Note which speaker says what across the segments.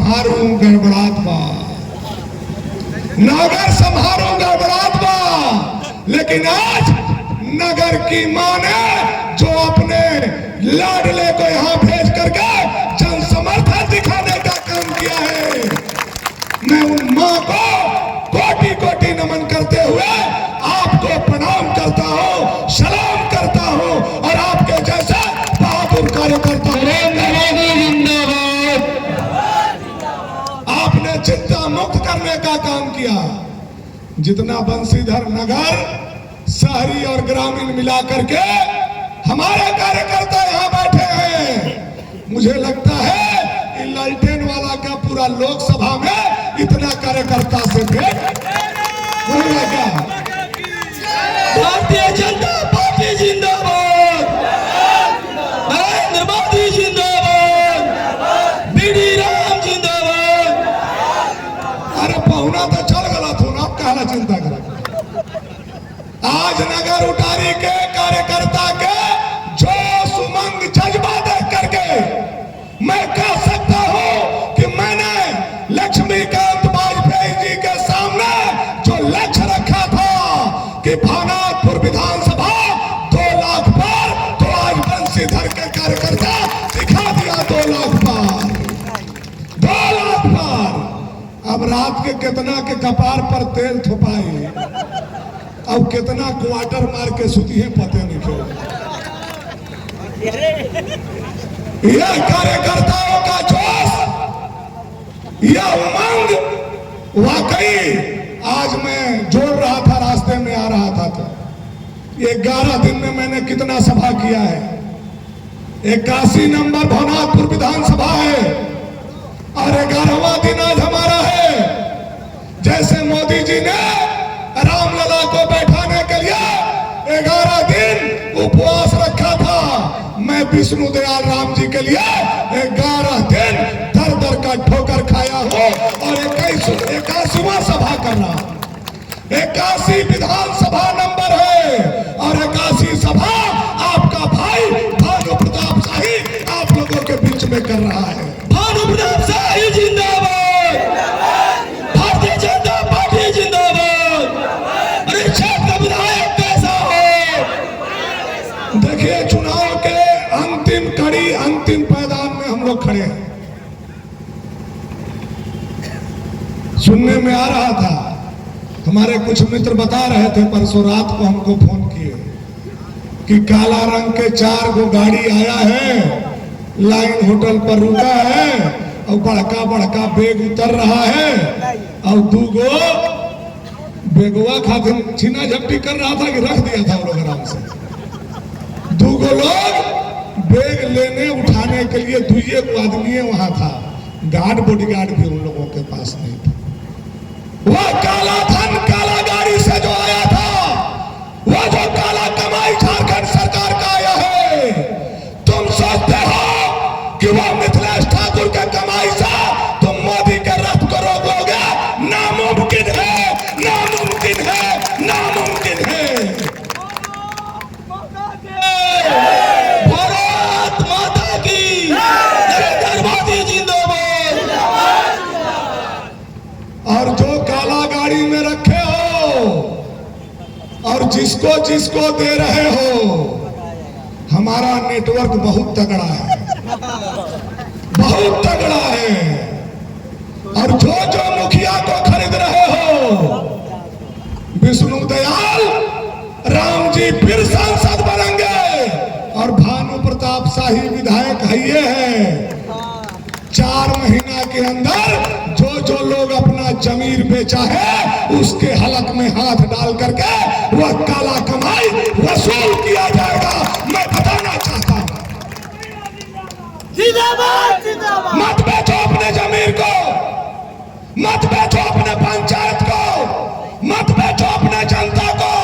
Speaker 1: संभारू गड़बड़ात बा, नगर संभारू गड़बड़ात बा। लेकिन आज नगर की मां ने जो अपने लाडले को यहां भेज करके जन समर्थन दिखाने का काम किया है, मैं उन मां को कोटि कोटि नमन करते हुए आपको प्रणाम करता हूं, सलाम करता हूं और आपके जैसे बहादुर कार्यकर्ता आपने चिंता मुक्त करने का काम किया। जितना बंसीधर नगर, शहरी और ग्रामीण मिलाकर के हमारे कार्यकर्ता यहाँ बैठे हैं, मुझे लगता है कि लालटेन वाला का पूरा लोकसभा में इतना कार्यकर्ता से भेंट होगा क्या?
Speaker 2: भारतीय जनता पार्टी जिंदाबाद, नरेंद्र मोदी जिंदाबाद, बीडी राम जिंदाबाद।
Speaker 1: अरे पहुना तो चल गला थो ना, आप कहना चिंता करें। आज नगर उटारी के कार्यकर्ता के जोश उमंग जज्बा देख करके मैं कह सकता हूं कि मैंने लक्ष्मीकांत वाजपेयी जी के सामने जो लक्ष्य रखा था कि भानापुर विधानसभा 2 लाख पर, तो आज बंसीधर के कार्यकर्ता दिखा दिया 2 लाख पर, 2 लाख पर। अब रात के कितना के कपार पर तेल थोपाई, अब कितना क्वार्टर मार के सुती है पते नहीं क्यों। यह कार्यकर्ताओं का जोश, यह उमंग, वाकई आज मैं जोड़ रहा था, रास्ते में आ रहा था तो ये 11 दिन में मैंने कितना सभा किया है। 81 नंबर भानापुर विधानसभा है और 11वां दिन आज हमारा है। जैसे मोदी जी ने रामलला को बैठाने के लिए 11 दिन उपवास रखा था, मैं विष्णु दयाल राम जी के लिए 11 दिन दर दर का ठोकर खाया हूं और 81वां सभा कर रहा हूं। 81 विधानसभा नंबर है और 81 सभा आपका भाई भानु प्रताप शाही आप लोगों के बीच में कर रहा है।
Speaker 2: भानु प्रताप शाही जिंदाबाद, भारतीय जनता पार्टी जिंदाबाद। अरे क्षेत्र का विधायक कैसा हो?
Speaker 1: देखिए, चुनाव के अंतिम कड़ी, अंतिम पैदान में हम लोग खड़े हैं। सुनने में आ रहा था, हमारे कुछ मित्र बता रहे थे, परसों रात को हमको फोन किए कि काला रंग के 4 गो गाड़ी आया है, लाइन होटल पर रुका है और बड़का बड़का बैग उतर रहा है और 2 गो बेगुआ खातिर छीना झपटी कर रहा था कि रख दिया था वो लोग आराम से। 2 गो लोग बैग लेने उठाने के लिए 2 गो आदमी वहां था, गार्ड बॉडीगार्ड भी उन लोगों के पास नहीं था। वह काला धन काला गाड़ी से जो आया था, वह जो काला कमाई झारखंड सरकार का आया है, तुम सोचते हो कि वह मिथिलेश ठाकुर के कमाई से तुम मोदी के रथ को रोकोगे? नामुमकिन है, नामुमकिन है, नामुमकिन है।
Speaker 2: भारत माता की, नरेंद्र मोदी जिंदाबाद।
Speaker 1: और जो काला गाड़ी में रखे हो और जिसको जिसको दे रहे हो, हमारा नेटवर्क बहुत तगड़ा है, बहुत तगड़ा है। और जो जो मुखिया को खरीद रहे हो, विष्णु दयाल राम जी फिर सांसद बनेंगे और भानु प्रताप शाही विधायक है। ये है 4 महीना के अंदर जो जो लोग अपना जमीर बेचा है, उसके हलक में हाथ डाल करके वह काला कमाई वसूल किया जाएगा। मैं बताना चाहता हूं, मत बेचो अपने जमीर को, मत बेचो अपने पंचायत को, मत बेचो अपने जनता को।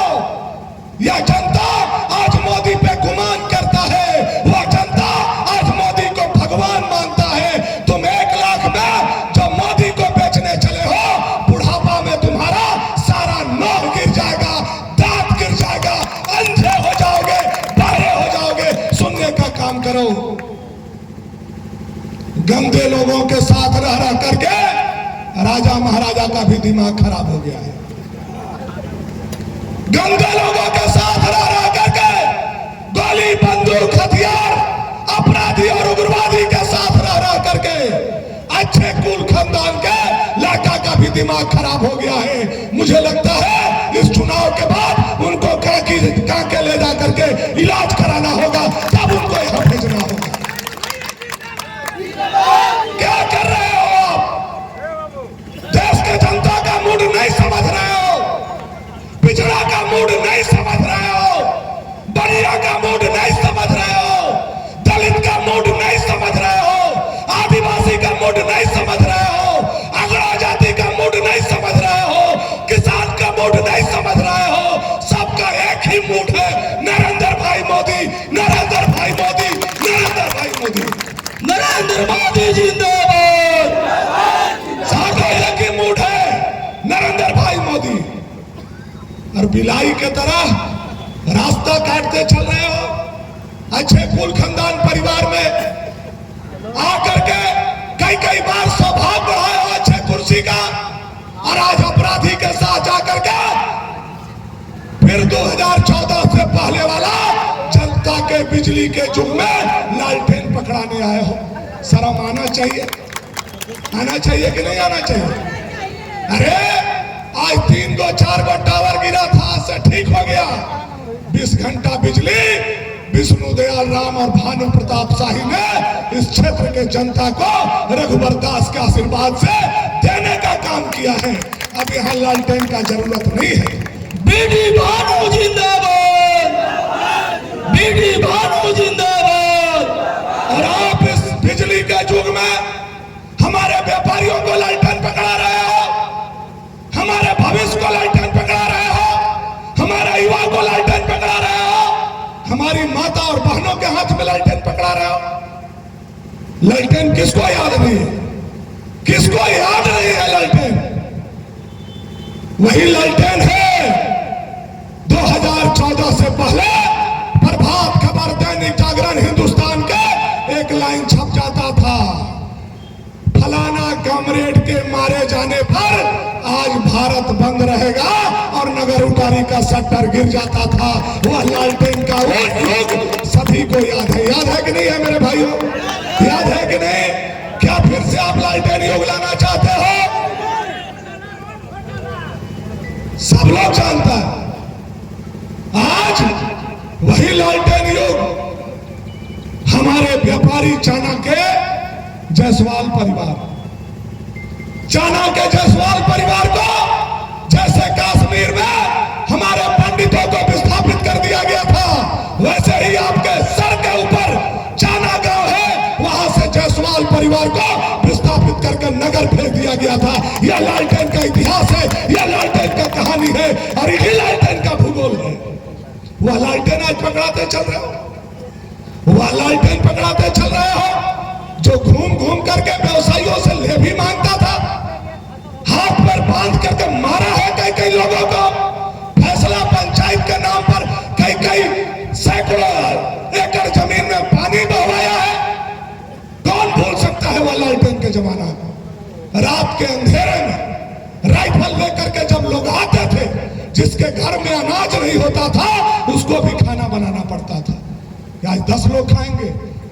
Speaker 1: यह जनता आज मोदी पे गुमान करता है, वह जनता आज मोदी को भगवान मानता है। तुम 1 लाख में जो मोदी को बेचने चले हो, बुढ़ापा में तुम्हारा सारा नौह गिर जाएगा, दांत गिर जाएगा, अंधे हो जाओगे, बहरे हो जाओगे। सुनने का काम करो। गंदे लोगों के साथ रह रह करके राजा महाराजा का भी दिमाग खराब हो गया है। गंदे लोगों के साथ रह करके गोली बंदूक हथियार अपराधी और उग्रवादी के साथ रह करके अच्छे कुल खानदान के लड़का का भी दिमाग खराब हो गया है। मुझे लगता है इस चुनाव के बाद उनको कांके ले जा करके इलाज कराना होगा, तब उनको यहाँ भेजना होगा। क्या कर रहे हो आप? देश के जनता का मूड नहीं समझ रहे हो, पिछड़ा का मूड नहीं समझ रहे हो, बनिया का मूड नहीं समझ रहे हो, दलित का मूड नहीं समझ रहे हो, आदिवासी का मूड नहीं समझ रहे हो, अगड़ा जाति का मूड नहीं समझ रहे हो, किसान का मूड नहीं समझ रहे हो। सबका एक ही मूड है, नरेंद्र भाई मोदी, नरेंद्र भाई मोदी, नरेंद्र भाई मोदी,
Speaker 2: नरेंद्र मोदी जिंदाबाद।
Speaker 1: सबका एक ही मूड है, नरेंद्र भाई मोदी। और बिलाई के तरह रास्ता काटते चल रहे हो। अच्छे कुल खानदान परिवार में आकर के कई बार सौभाग्य बढ़ाए हो अच्छे कुर्सी का, और आज अपराधी के साथ जाकर के फिर 2014 से पहले वाला जनता के बिजली के युग में लालटेन पकड़ाने आए हो। शर्म आना चाहिए, आना चाहिए कि नहीं आना चाहिए? अरे आज 3 गो 4 गो टावर गिरा था, आज से ठीक हो गया। 20 घंटा बिजली विष्णु दयाल राम और भानु प्रताप शाही ने इस क्षेत्र के जनता को रघुवर दास के आशीर्वाद से देने का काम किया है। अब यहाँ लालटेन का जरूरत नहीं है।
Speaker 2: बीडी भानु जिंदाबाद, बीडी भानु जिंदाबाद।
Speaker 1: और आप इस बिजली के युग में हमारे व्यापारियों को लालटेन पकड़ा रहे हो, हमारे भविष्य को लालटेन पकड़ा रहे हो, हमारे युवा को लालटेन पकड़ा रहे हो, हमारी माता और बहनों के हाथ में लालटेन पकड़ा रहे हो। लालटेन किसको याद नहीं है? किसको याद नहीं है लालटेन? वही लालटेन है 2014 से पहले प्रभात खबर, दैनिक जागरण, हिंदुस्तान के एक लाइन छप जाता था, फलाना कॉमरेड के मारे जाने पर आज भारत बंद रहेगा, और नगर उटारी का शटर गिर जाता था। वह लालटेन का वो युग सभी को याद है। याद है कि नहीं है मेरे भाइयों? याद है कि नहीं? क्या फिर से आप लालटेन युग लाना चाहते हो? सब लोग जानता है आज वही लालटेन युग हमारे व्यापारी चाणक्य जायसवाल परिवार, चाणक्य जायसवाल परिवार को जैसे कश्मीर में हमारे पंडितों को विस्थापित कर दिया गया था, वैसे ही आपके सर के ऊपर चाना गांव है, वहां से जायसवाल परिवार को विस्थापित करके नगर भेज दिया गया था। यह लालटेन का इतिहास है, यह लालटेन का कहानी है, और यही लालटेन का भूगोल है। वह लालटेन आज पकड़ाते चल रहे हो, वह लालटेन पकड़ाते चल रहे हो जो घूम घूम करके व्यवसायियों से ले भी मांगता था, हाथ पर बांध करके मारा है कई लोगों को, फैसला पंचायत के नाम पर कई सैकड़ों एकड़ जमीन में पानी बहवाया है। कौन भूल सकता है वह लालटेन के जमाना को? रात के अंधेरे में राइफल लेकर के जब लोग आते थे, जिसके घर में अनाज नहीं होता था उसको भी खाना बनाना पड़ता था। आज 10 लोग खाएंगे,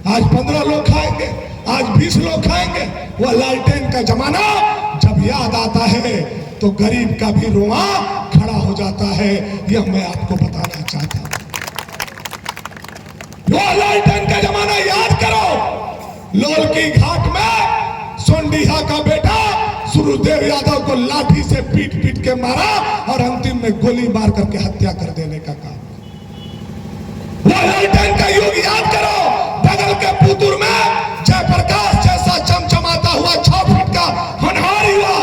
Speaker 1: आज 15 लोग खाएंगे, आज 20 लोग खाएंगे। वह लालटेन का जमाना जब याद आता है तो गरीब का भी रोआ खड़ा हो जाता है। यह मैं आपको बताना चाहता हूं। वह लालटेन का जमाना याद करो। लोल की घाट में सोंडीहा का बेटा सुरदेव यादव को लाठी से पीट पीट के मारा और अंतिम में गोली मार करके हत्या कर देने का काम। वह लालटेन का युग याद करो। बगल के पुतुर में जयप्रकाश जैसा चमचमाता हुआ 6 फीट का होनहार युवा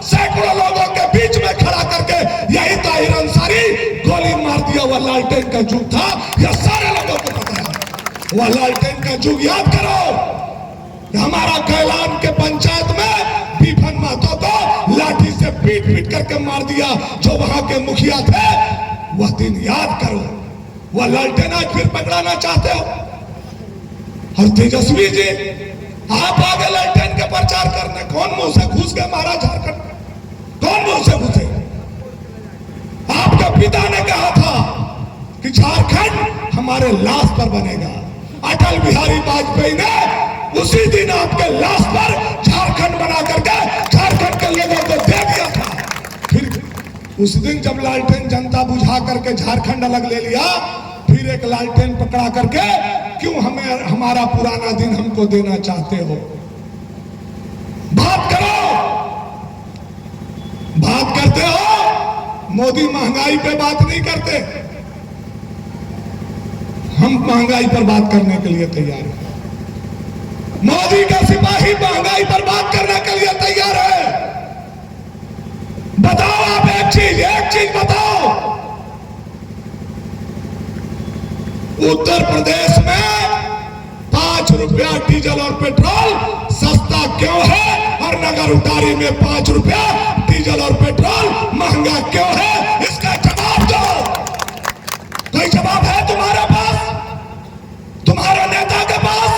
Speaker 1: सैकड़ों लोगों के बीच में खड़ा करके यही ताहिर अंसारी गोली मार दिया। वह लालटेन का युग था, यह सारे लोगों को पता है। वह लालटेन का युग याद करो। हमारा कैलान के पंचायत में विपिन महतो को लाठी से पीट पीट करके मार दिया जो वहां के मुखिया थे। वह दिन याद करो। वह लालटेन आज फिर पकड़ाना चाहते हो। और तेजस्वी जी आप आगे लालटेन के प्रचार करने, कौन मुंह से घुस के मारा झारखंड में? जोर से घुसे। आपके पिता ने कहा था कि झारखंड हमारे लाश पर बनेगा। अटल बिहारी वाजपेयी ने उसी दिन आपके लाश पर झारखंड बना करके झारखंड के लोगों को दे दिया था। फिर उस दिन जब लालटेन जनता बुझा करके झारखंड अलग ले लिया, फिर एक लालटेन पकड़ा करके क्यों हमें हमारा पुराना दिन हमको देना चाहते हो? बात करो, बात करते हो। मोदी महंगाई पे बात नहीं करते, हम महंगाई पर बात करने के लिए तैयार हैं। मोदी का सिपाही महंगाई पर बात करने के लिए तैयार है। बताओ आप एक चीज बताओ। उत्तर प्रदेश में 5 रुपया डीजल और पेट्रोल सस्ता क्यों है, और नगर उतारी में 5 रुपया डीजल और पेट्रोल महंगा क्यों है? इसका जवाब दो। कोई जवाब है तुम्हारे पास? तुम्हारे नेता के पास,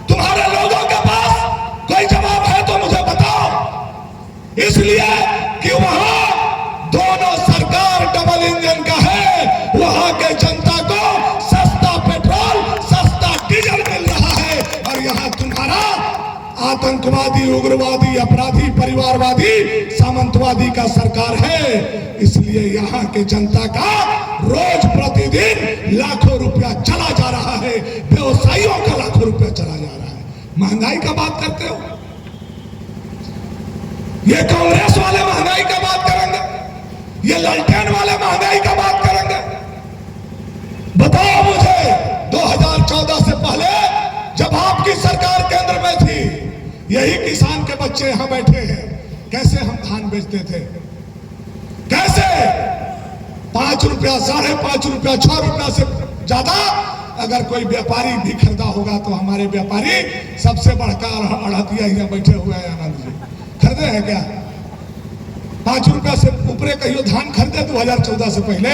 Speaker 1: तुम्हारे लोगों के पास कोई जवाब है तो मुझे बताओ। इसलिए कि वहां दोनों सरकार डबल इंजन का है। वहां के जनता को सस्ता पेट्रोल, सस्ता डीजल मिल रहा है, और यहां तुम्हारा आतंकवादी, उग्रवादी, अपराधी, परिवारवादी, सामंतवादी का सरकार है। इसलिए यहाँ के जनता का रोज प्रतिदिन लाखों रुपया चला जा रहा है, व्यवसायियों का लाखों रुपया चला जा रहा है। महंगाई का बात करते हो? ये कांग्रेस वाले महंगाई का बात करेंगे, ये लालटेन वाले महंगाई का बात करेंगे। बताओ मुझे, 2014 से पहले जब आपकी सरकार केंद्र में थी, यही किसान के बच्चे यहां बैठे हैं, कैसे हम धान बेचते थे? कैसे 5 रुपया, 5.5 रुपया, 6 रुपया से ज्यादा अगर कोई व्यापारी भी खरीदा होगा तो हमारे व्यापारी सबसे बड़का अड़हतिया यहाँ बैठे हुए हैं आनंद जी, खरीदे हैं क्या? 5 रुपया से ऊपरे कहियो धान खरीदे 2014 से पहले?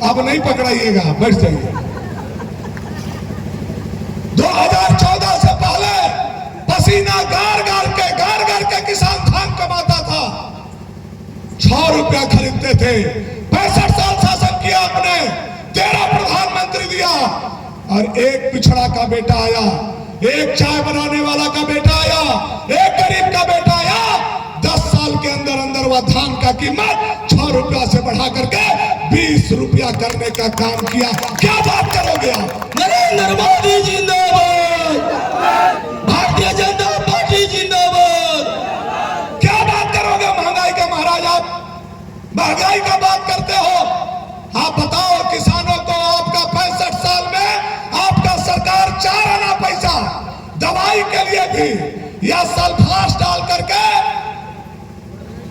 Speaker 1: अब नहीं पकड़ाइएगा, बैठ जाइए। 2014 से पहले पसीना गार गार के किसान धान कमाता था, 6 रुपया खरीदते थे। 65 साल शासन किया आपने, 13 प्रधानमंत्री दिया, और एक पिछड़ा का बेटा आया, एक चाय बनाने वाला का बेटा आया, एक गरीब का बेटा आया। 10 साल के अंदर अंदर वह धान का कीमत 6 रुपया से बढ़ा करके 20 रुपया करने का काम किया। क्या बात करोगे आप?
Speaker 2: नरेंद्र मोदी जिंदाबाद, भारतीय जनता पार्टी जिंदाबाद।
Speaker 1: क्या बात करोगे महंगाई का? महाराज आप महंगाई का बात करते हो? आप बताओ किसानों को, आपका 65 साल में आपका सरकार 4 आना पैसा दवाई के लिए भी, या सल्फास डाल करके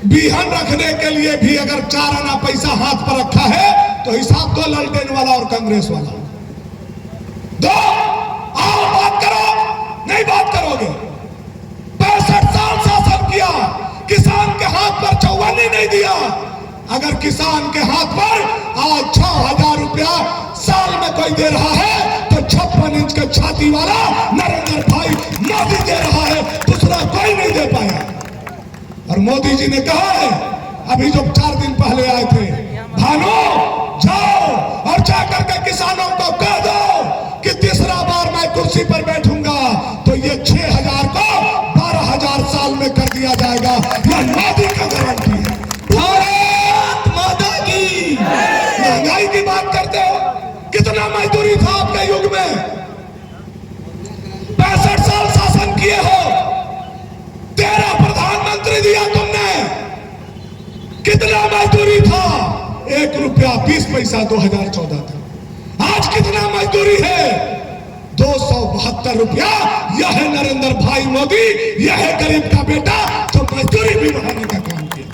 Speaker 1: बिहन रखने के लिए भी अगर 4 आना पैसा हाथ पर रखा है तो हिसाब दो लालटेन वाला और कांग्रेस वाला। दो, आओ बात करो। नहीं बात करोगे? 65 साल शासन किया, किसान के हाथ पर चौवन्नी नहीं दिया। अगर किसान के हाथ पर आज 6,000 रुपया साल में कोई दे रहा है तो 56 इंच के छाती वाला नरेंद्र भाई मोदी दे रहा है, दूसरा कोई नहीं दे पाया। और मोदी जी ने कहा है, अभी जो 4 दिन पहले आए थे, भानो जाओ और जाकर के किसानों को कह दो कि तीसरा बार मैं कुर्सी पर बैठूंगा तो ये 6,000 को 12,000 साल में कर दिया जाएगा। यह मोदी का गारंटी है।
Speaker 2: भारत माता की।
Speaker 1: महंगाई की बात करते हो? कितना मजदूरी था आपके युग में? 65 साल शासन किए हो, 13 प्रधानमंत्री दिया तुमने, कितना मजदूरी था? 1 रुपया 20 पैसा 2014 था। आज कितना मजदूरी है? 272 रुपया। यह है नरेंद्र भाई मोदी, यह है गरीब का बेटा जो मजदूरी भी बढ़ाने का काम किया।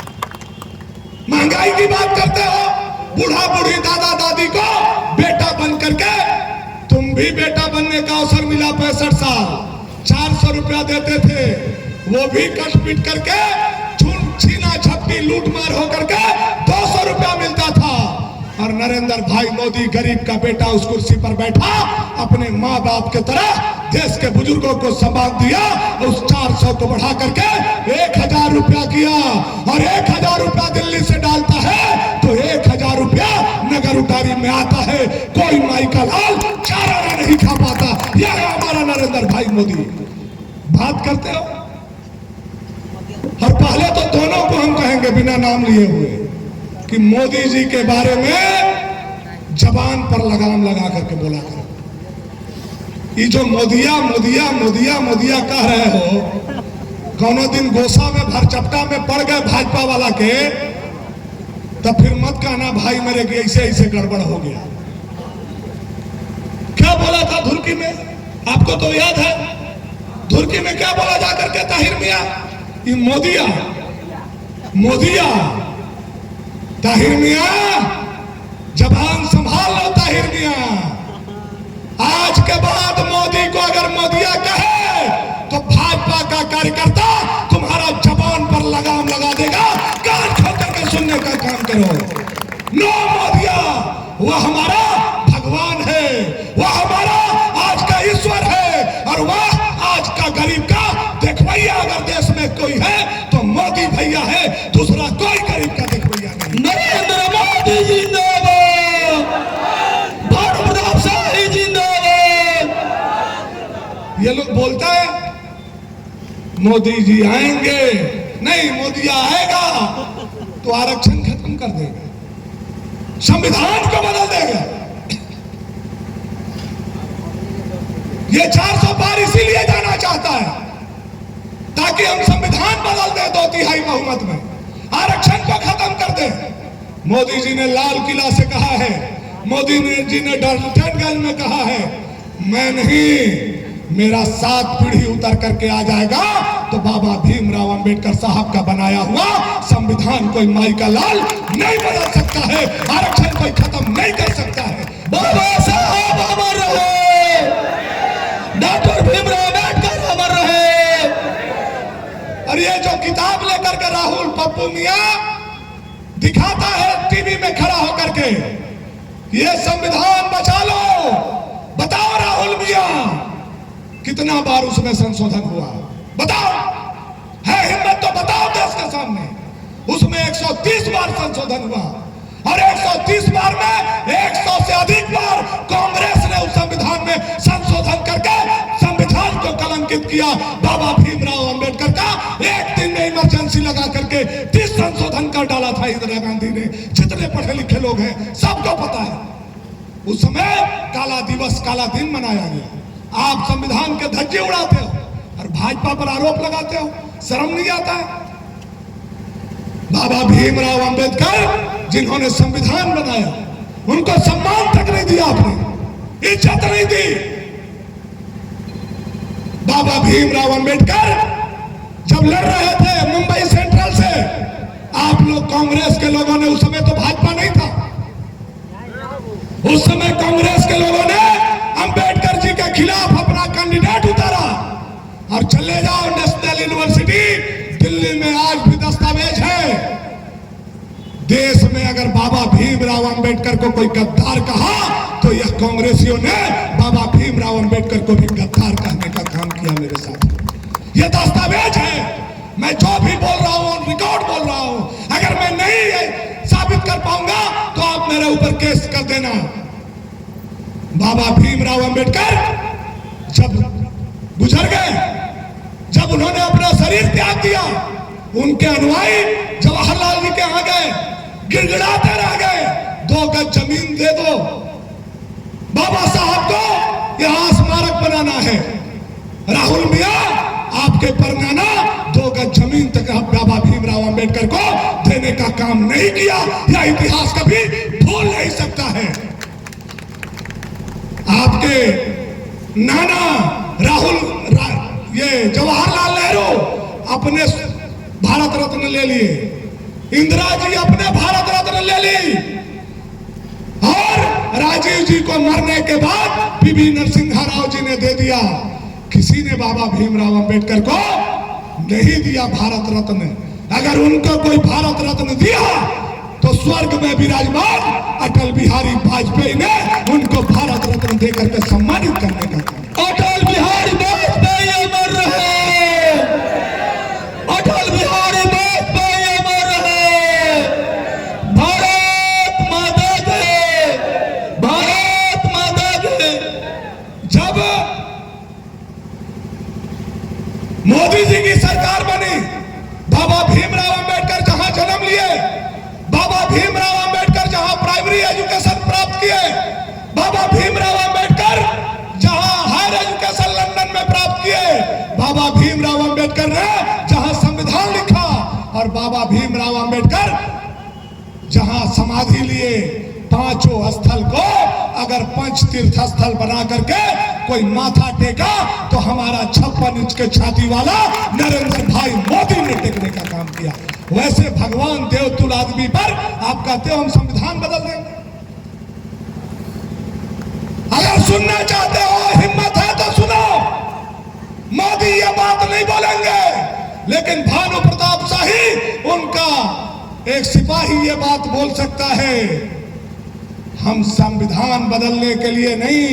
Speaker 1: महंगाई की बात करते हो? बूढ़ा बूढ़ी दादा दादी को बेटा बन करके, तुम भी बेटा बनने का अवसर मिला। 65 साल 400 रुपया देते थे, वो भी कट पीट करके छीना झपटी लूट मार होकर के 200 रुपया मिलता था। और नरेंद्र भाई मोदी गरीब का बेटा उस कुर्सी पर बैठा, अपने माँ बाप के तरह देश के बुजुर्गों को संभाल दिया। उस 400 को बढ़ा करके 1,000 रुपया किया। और 1000 रुपया दिल्ली से डालता है तो 1000 रुपया नगर उतारी में आता है। कोई माई का लाल चारा नहीं खा पाता। यह है हमारा नरेंद्र भाई मोदी। बात करते हो और पहले तो दोनों को हम कहेंगे बिना नाम लिए हुए कि मोदी जी के बारे में जबान पर लगाम लगा करके बोला करो। ये जो मोदिया मोदिया मोदिया मोदिया कह रहे हो, कौनो दिन गोसा में भरचपटा में पड़ गए भाजपा वाला के, तब फिर मत कहना भाई मेरे की ऐसे ऐसे गड़बड़ हो गया। क्या बोला था धुरकी में, आपको तो याद है। धुरकी में क्या बोला जाकर के ताहिर मियां, ये मोदिया मोदिया। ताहिर मियां जबान संभाल लो ताहिर मियां। आज के बाद मोदी को अगर मोदिया कहे तो भाजपा का कार्यकर्ता तुम्हारा जबान पर लगाम लगा देगा। कान खोल करके सुनने का काम करो। नो मोदिया, वह हमारा भगवान है, वह हमारा आज का ईश्वर है, और वह आज का गरीब का देखवैया अगर देश में कोई है तो मोदी भैया है। दूसरा कोई गरीब का देखवैया नहीं।
Speaker 2: नरेंद्र मोदी जिंदाबाद, भानु प्रताप शाही जिंदाबाद।
Speaker 1: ये लोग बोलता है मोदी जी आएंगे, नहीं मोदी आएगा तो आरक्षण खत्म कर देगा, संविधान को बदल देगा। ये 400 पार इसीलिए जाना चाहता है ताकि हम संविधान बदल दे 2/3 बहुमत में, आरक्षण को खत्म कर दे। मोदी जी ने लाल किला से कहा है, मोदी जी ने डाल्टनगंज में कहा है, मैं नहीं, मेरा 7 पीढ़ी उतर करके आ जाएगा तो बाबा भीमराव अंबेडकर साहब का बनाया हुआ संविधान कोई माई का लाल नहीं बदल सकता है, आरक्षण कोई खत्म नहीं कर सकता है।
Speaker 2: बाबा साहब अमर रहे, डॉक्टर भीमराव अम्बेडकर अमर रहे।
Speaker 1: और ये जो किताब लेकर के राहुल पप्पू मियां दिखाता है टीवी में खड़ा होकर के, ये संविधान बचा लो, बताओ राहुल मियां कितना बार उसमें संशोधन हुआ, बताओ, है हिम्मत तो बताओ देश के सामने। उसमें 130 बार संशोधन हुआ और 130 बार में 100 से अधिक बार कांग्रेस ने उस संविधान में संशोधन करके संविधान को कलंकित किया। बाबा भीमराव अंबेडकर का एक दिन में इमरजेंसी लगा करके 30 संशोधन कर डाला था इंदिरा गांधी ने। जितने पढ़े लिखे लोग हैं सबको पता है। उस समय काला दिवस काला दिन मनाया गया। आप संविधान के धज्जे उड़ाते हो और भाजपा पर आरोप लगाते हो, शर्म नहीं आता है? बाबा भीमराव अंबेडकर जिन्होंने संविधान बनाया, उनको सम्मान तक नहीं दिया आपने, इज्जत नहीं दी। बाबा भीमराव अंबेडकर जब लड़ रहे थे मुंबई सेंट्रल से, आप लोग कांग्रेस के लोगों ने, उस समय तो भाजपा नहीं था, उस समय कांग्रेस के लोगों ने अंबेडकर जी के खिलाफ अपना कैंडिडेट उतारा। और चले जाओ नेशनल यूनिवर्सिटी दिल्ली में आज भी दस्तावेज है। देश में अगर बाबा भीमराव अंबेडकर को कोई गद्दार कहा तो यह कांग्रेसियों ने बाबा भीमराव अंबेडकर को भी गद्दार कहने का काम किया। मेरे साथ यह दस्तावेज है। मैं जो भी बोल रहा हूं रिकॉर्ड बोल रहा हूं। अगर मैं नहीं साबित कर पाऊंगा तो आप मेरे ऊपर केस कर देना। बाबा भीमराव अंबेडकर जब गुजर गए, जब उन्होंने अपना शरीर त्याग दिया, उनके अनुयायी जवाहरलाल जी के यहाँ गए, गिड़गिड़ाते रह गए, 2 गज जमीन दे दो, बाबा साहब को यहाँ स्मारक बनाना है। राहुल मियां आपके परनाना 2 गज जमीन तक बाबा भीमराव अंबेडकर को देने का काम नहीं किया। यह इतिहास कभी भूल नहीं सकता है। आपके नाना ये जवाहरलाल नेहरू अपने भारत रत्न ले लिए, इंदिरा जी अपने भारत रत्न ले ली, और राजीव जी को मरने के बाद पीवी नरसिम्हा राव जी ने दे दिया। किसी ने बाबा भीमराव अंबेडकर को नहीं दिया भारत रत्न। अगर उनको कोई भारत रत्न दिया तो स्वर्ग में विराजमान अटल बिहारी वाजपेयी ने उनको भारत रत्न देकर के सम्मानित करने का काम।
Speaker 2: अटल बिहारी वाजपेयी अमर रहे, अटल बिहारी वाजपेयी
Speaker 1: जहां समाधि लिए पांचों स्थल को अगर पंच तीर्थ स्थल बना करके कोई माथा टेका तो हमारा 56 इंच के छाती वाला नरेंद्र भाई मोदी ने टेकने का काम किया। वैसे भगवान देवतुल आदमी पर आप कहते हो हम संविधान बदल देंगे। अगर सुनना चाहते हो, हिम्मत है तो सुनो। मोदी ये बात नहीं बोलेंगे, लेकिन भानु प्रताप शाही उनका एक सिपाही ये बात बोल सकता है। हम संविधान बदलने के लिए नहीं,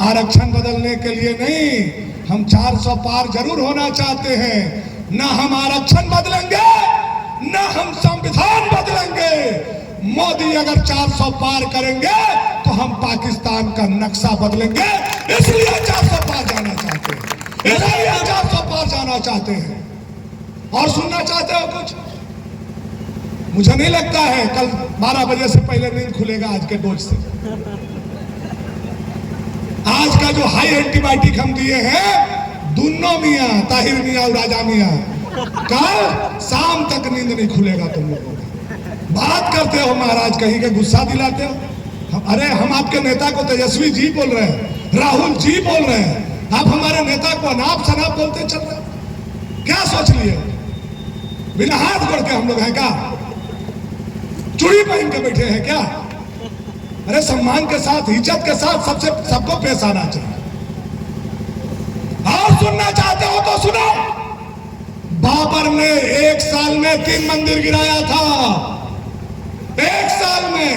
Speaker 1: आरक्षण बदलने के लिए नहीं, हम 400 पार जरूर होना चाहते हैं। ना हम आरक्षण बदलेंगे, ना हम संविधान बदलेंगे। मोदी अगर 400 पार करेंगे तो हम पाकिस्तान का नक्शा बदलेंगे। इसलिए 400 पार जाना चाहते हैं, इसलिए 400 पार जाना चाहते हैं। और सुनना चाहते हो कुछ? मुझे नहीं लगता है कल 12 बजे से पहले नींद खुलेगा आज के डोज से। आज का जो हाई एंटीबायोटिक हम दिए हैं, दोनों मियां, ताहिर मियां और राजा मियां, कल शाम तक नींद नहीं खुलेगा तुम लोगों का। बात करते हो महाराज, कहीं के गुस्सा दिलाते हो। अरे हम आपके नेता को तेजस्वी जी बोल रहे हैं, राहुल जी बोल रहे हैं, आप हमारे नेता को अनाप शनाप बोलते चल रहे हो। क्या सोच लिए? बिना हाथ जोड़ के हम लोग हैं क्या? चूड़ी पहन के बैठे हैं क्या? अरे सम्मान के साथ, इज्जत के साथ सबको पेश आना चाहिए। और सुनना चाहते हो तो सुनो। बाबर ने 1 साल में 3 मंदिर गिराया था। 1 साल में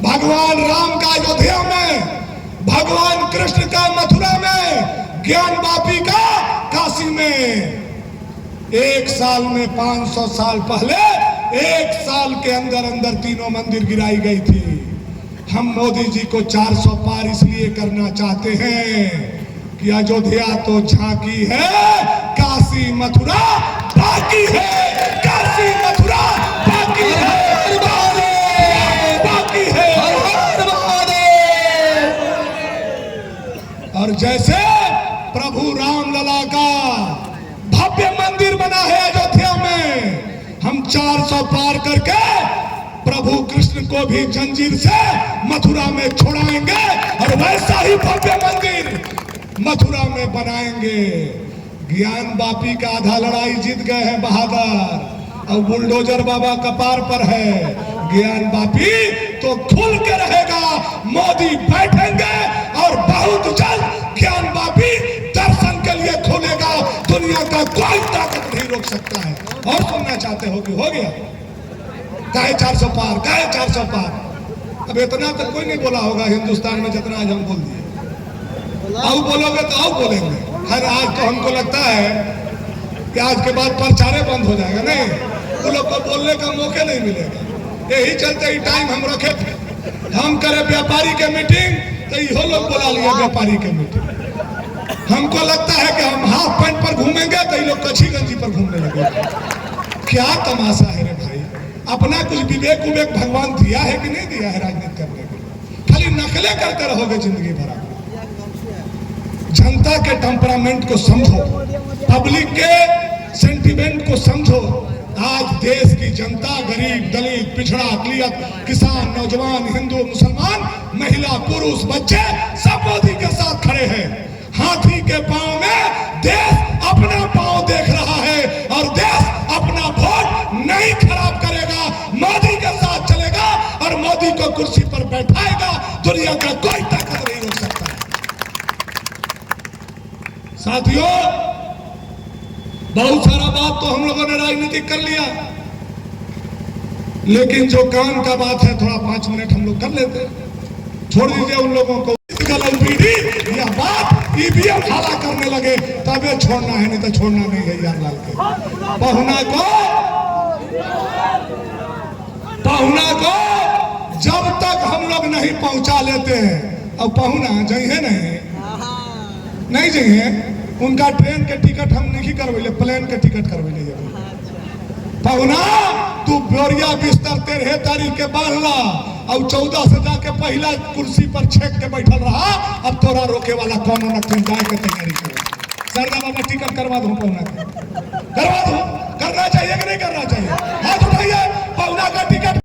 Speaker 1: भगवान राम का अयोध्या में, भगवान कृष्ण का मथुरा में, ज्ञान वापी का काशी में। 1 साल में 500 साल पहले 1 साल के अंदर अंदर तीनों मंदिर गिराई गई थी। हम मोदी जी को 400 पार इसलिए करना चाहते हैं कि अयोध्या तो झांकी है, काशी मथुरा बाकी है। काशी मथुरा बाकी है, बाकी है। और जैसे प्रभु रामलला का भव्य मंदिर बना है अयोध्या में, हम 400 पार करके प्रभु कृष्ण को भी जंजीर से मथुरा में छोड़ाएंगे और वैसा ही भव्य मंदिर मथुरा में बनाएंगे। ज्ञान वापी का आधा लड़ाई जीत गए हैं बहादुर, और बुलडोजर बाबा कपार पर है। ज्ञान वापी तो खुल के रहेगा, मोदी बैठेंगे और बहुत जल्द ज्ञान वापी दर्शन के लिए खुलेगा। दुनिया का कोई ताकत नहीं रोक सकता है। और सुनना चाहते हो कि हो गया? काहे 400 पार, काहे 400 पार? अब इतना तो कोई नहीं बोला होगा हिंदुस्तान में जितना आज हम बोल दिए। आओ बोलोगे तो आओ बोलेंगे। खैर आज तो हमको लगता है कि आज के बाद प्रचारे बंद हो जाएगा। नहीं, वो लोग को बोलने का मौका नहीं मिलेगा। यही चलते ही टाइम हम रखे थे, हम करे व्यापारी के मीटिंग तो इहो लोग बुला लिया व्यापारी के मीटिंग। हमको लगता है कि हम हाफ पैंट पर घूमेंगे तो ये लोग कच्छी गंजी पर घूमने लगे। क्या तमाशा है रे भाई? अपना कुछ विवेक उवेक भगवान दिया है कि नहीं दिया है राजनीति करने के? खाली नकलें करते रहोगे जिंदगी भर। जनता के टेम्परामेंट को समझो, पब्लिक के सेंटिमेंट को समझो। आज देश की जनता, गरीब, दलित, पिछड़ा, अकलियत, किसान, नौजवान, हिंदू, मुसलमान, महिला, पुरुष, बच्चे सब मोदी के साथ खड़े हैं। हाथी के पांव में देश अपना पांव देख रहा है और देश अपना वोट नहीं खराब करेगा, मोदी के साथ चलेगा और मोदी को कुर्सी पर बैठाएगा। दुनिया का कोई ताकत नहीं रोक सकता। साथियों, बहुत सारा बात तो हम लोगों ने राजनीतिक कर लिया, लेकिन जो काम का बात है थोड़ा 5 मिनट हम लोग कर लेते हैं। छोड़ दीजिए उन लोगों को। यह बात ईवीएम हाला करने लगे तब ये छोड़ना है, नहीं तो छोड़ना नहीं है यार लाल के। पहुना को जब तक हम लोग नहीं पहुंचा लेते हैं, अब पहुना जाइए नहीं जाइए, उनका ट्रेन के टिकट हम नहीं करवैले, प्लेन के टिकट करवैले। पहुना तू बोरिया बिस्तर 13 तारीख के बांधला और 14 से जाके पहला कुर्सी पर छेक के बैठल रहा। अब तोरा रोके वाला कौन न जाए के तैयारी करो। सरदा बाबा टिकट करवा दो, पहुना करवा दो। करना चाहिए कि नहीं करना चाहिए? हाथ उठाइए।